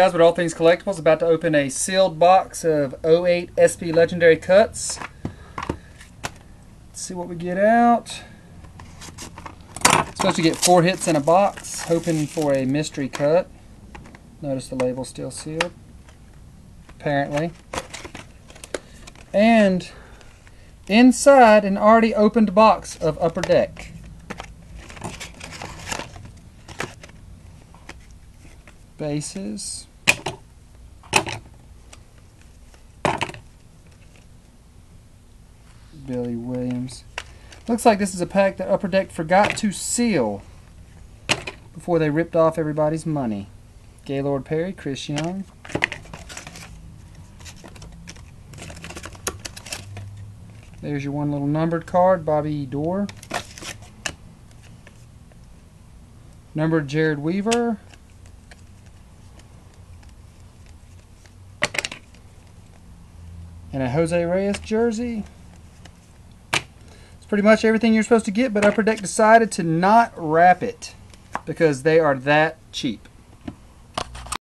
Guys, with All Things Collectibles, about to open a sealed box of '08 SP Legendary Cuts. Let's see what we get out. Supposed to get 4 hits in a box, hoping for a mystery cut. Notice the label's still sealed, apparently. And inside, an already opened box of Upper Deck. Bases. Billy Williams. Looks like this is a pack that Upper Deck forgot to seal before they ripped off everybody's money. Gaylord Perry, Chris Young. There's your one little numbered card, Bobby Dorr. Numbered Jared Weaver. And a Jose Reyes jersey. It's pretty much everything you're supposed to get, but Upper Deck decided to not wrap it because they are that cheap.